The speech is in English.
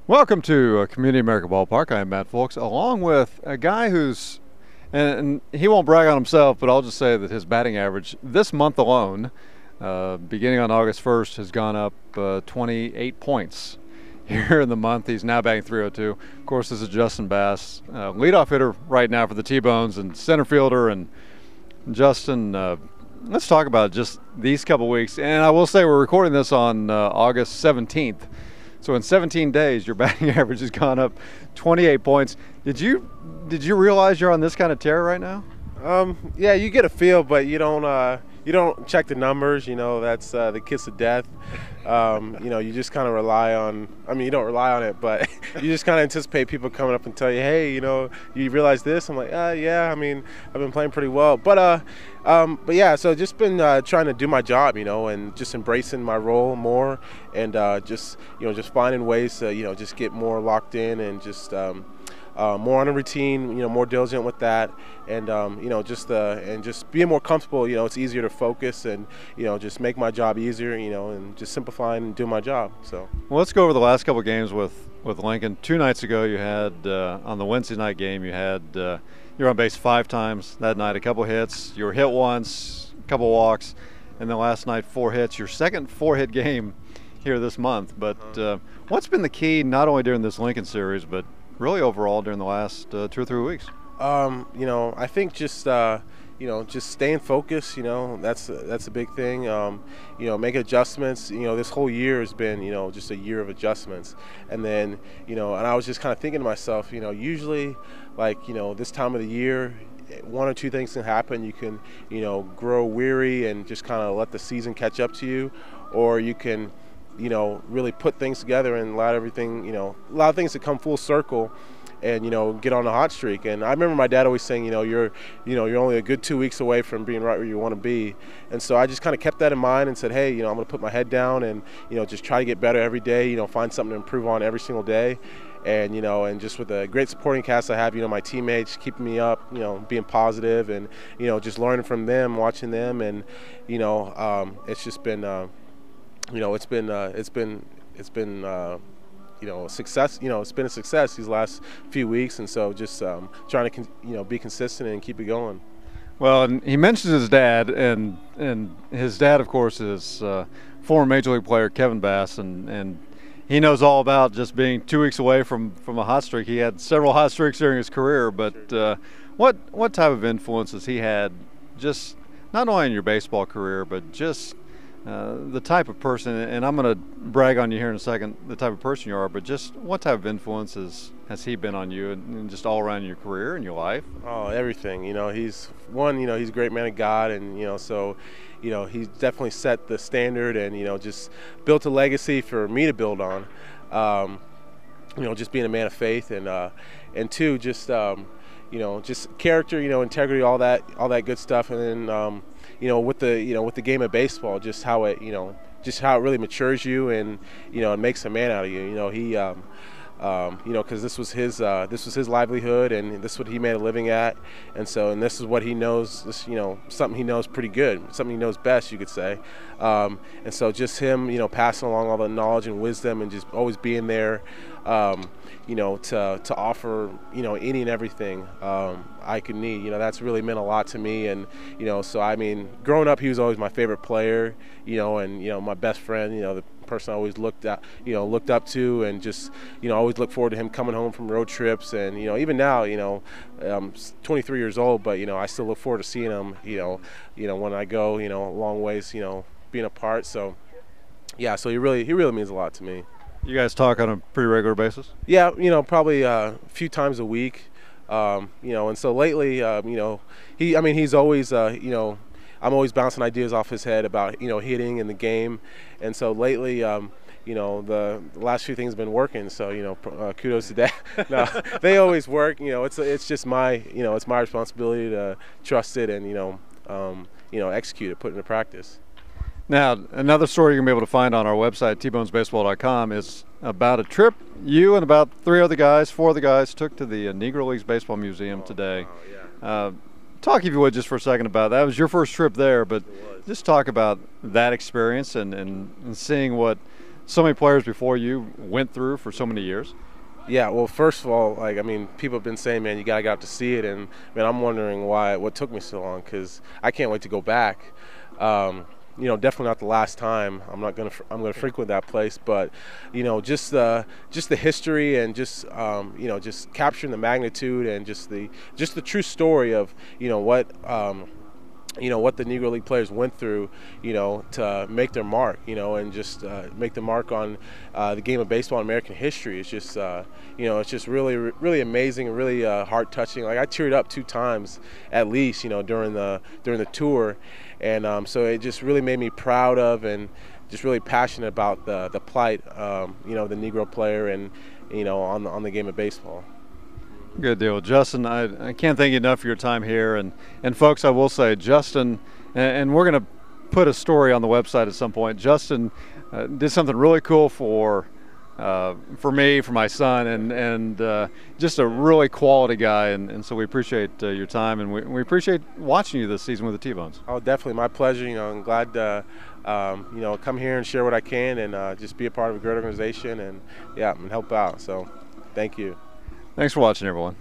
Welcome to Community America Ballpark. I'm Matt Fulks, along with a guy who's, and he won't brag on himself, but I'll just say that his batting average this month alone, beginning on August 1st, has gone up 28 points here in the month. He's now batting .302. Of course, this is Justin Bass, leadoff hitter right now for the T-Bones and center fielder. And Justin, let's talk about just these couple weeks. And I will say we're recording this on August 17th. So in 17 days, your batting average has gone up 28 points. Did you realize you're on this kind of tear right now? Yeah, you get a feel, but you don't check the numbers. You know, that's the kiss of death. You just kind of rely on. I mean, you don't rely on it, but you just kind of anticipate people coming up and tell you, hey, you realize this. I'm like, yeah. I mean, I've been playing pretty well, but yeah. So just been trying to do my job, and just embracing my role more, and just finding ways to just get more locked in and just. More on a routine, more diligent with that, and just being more comfortable. It's easier to focus and just make my job easier. And just simplifying and doing my job. So. Well, let's go over the last couple of games with Lincoln. 2 nights ago, you had on the Wednesday night game, you were on base 5 times that night, a couple hits. You were hit once, a couple walks, and then last night 4 hits. Your second 4-hit game here this month. But what's been the key, not only during this Lincoln series, but really overall during the last 2 or 3 weeks? I think just just staying focused. That's a big thing. Make adjustments. This whole year has been just a year of adjustments. And then and I was just kind of thinking to myself, usually like this time of the year, 1 or 2 things can happen. You can grow weary and just kind of let the season catch up to you, or you can really put things together and allow everything, a lot of things to come full circle and, get on a hot streak. And I remember my dad always saying, you're only a good 2 weeks away from being right where you want to be. And so I just kind of kept that in mind and said, hey, I'm going to put my head down and, just try to get better every day, find something to improve on every single day. And, and just with the great supporting cast I have, my teammates keeping me up, being positive and, just learning from them, watching them. And, it's just been, it's been a success. It's been a success these last few weeks, and so just trying to be consistent and keep it going. Well, and he mentions his dad, and his dad, of course, is former Major League player Kevin Bass, and he knows all about just being 2 weeks away from a hot streak. He had several hot streaks during his career, but what type of influence has he had, just not only in your baseball career, but just the type of person, and I'm going to brag on you here in a second, the type of person you are, but just what type of influences has he been on you and just all around your career and your life? Oh, everything. He's he's a great man of God, and, so, he's definitely set the standard and, just built a legacy for me to build on. Just being a man of faith and 2, just, just character, integrity, all that good stuff. And then, with the game of baseball, just how it really matures you and and makes a man out of you. He because this was his livelihood, and this is what he made a living at, and this is what he knows. This something he knows pretty good, something he knows best, you could say. And so just him passing along all the knowledge and wisdom, and just always being there. To offer, any and everything I could need. That's really meant a lot to me. And, so, I mean, growing up, he was always my favorite player, and, my best friend, the person I always looked up to, and just, always look forward to him coming home from road trips. And, even now, I'm 23 years old, but, I still look forward to seeing him, when I go, a long ways, being apart. So, yeah, so he really means a lot to me. You guys talk on a pretty regular basis? Yeah, probably a few times a week. And so lately, he's always, I'm always bouncing ideas off his head about, hitting in the game. And so lately, the last few things have been working. So, kudos to that. No, they always work. It's just my, it's my responsibility to trust it and, execute it, put it into practice. Now, another story you're going to be able to find on our website, tbonesbaseball.com, is about a trip you and about 4 other guys took to the Negro Leagues Baseball Museum today. Talk, if you would, just for a second about that. It was your first trip there, but just talk about that experience and seeing what so many players before you went through for so many years? Yeah, well, first of all, like, I mean, people have been saying, man, you gotta get out to see it, and man, I'm wondering what took me so long, because I can't wait to go back. You know, definitely not the last time. I'm gonna frequent that place, but you know, just the history and just you know, just capturing the magnitude and just the true story of you know what the Negro League players went through, you know, to make their mark, you know, and just make the mark on the game of baseball in American history. It's just, you know, it's just really amazing and really heart touching. Like, I teared up 2 times at least, you know, during the tour, and so it just really made me proud of and just really passionate about the plight, you know, the Negro player and, you know, on the game of baseball. Good deal. Justin, I can't thank you enough for your time here. And folks, I will say, Justin, and we're going to put a story on the website at some point. Justin did something really cool for me, for my son, and just a really quality guy. And so we appreciate your time, and we appreciate watching you this season with the T-Bones. Oh, definitely. My pleasure. You know, I'm glad to, you know, come here and share what I can and just be a part of a great organization and, yeah, and help out. So thank you. Thanks for watching, everyone.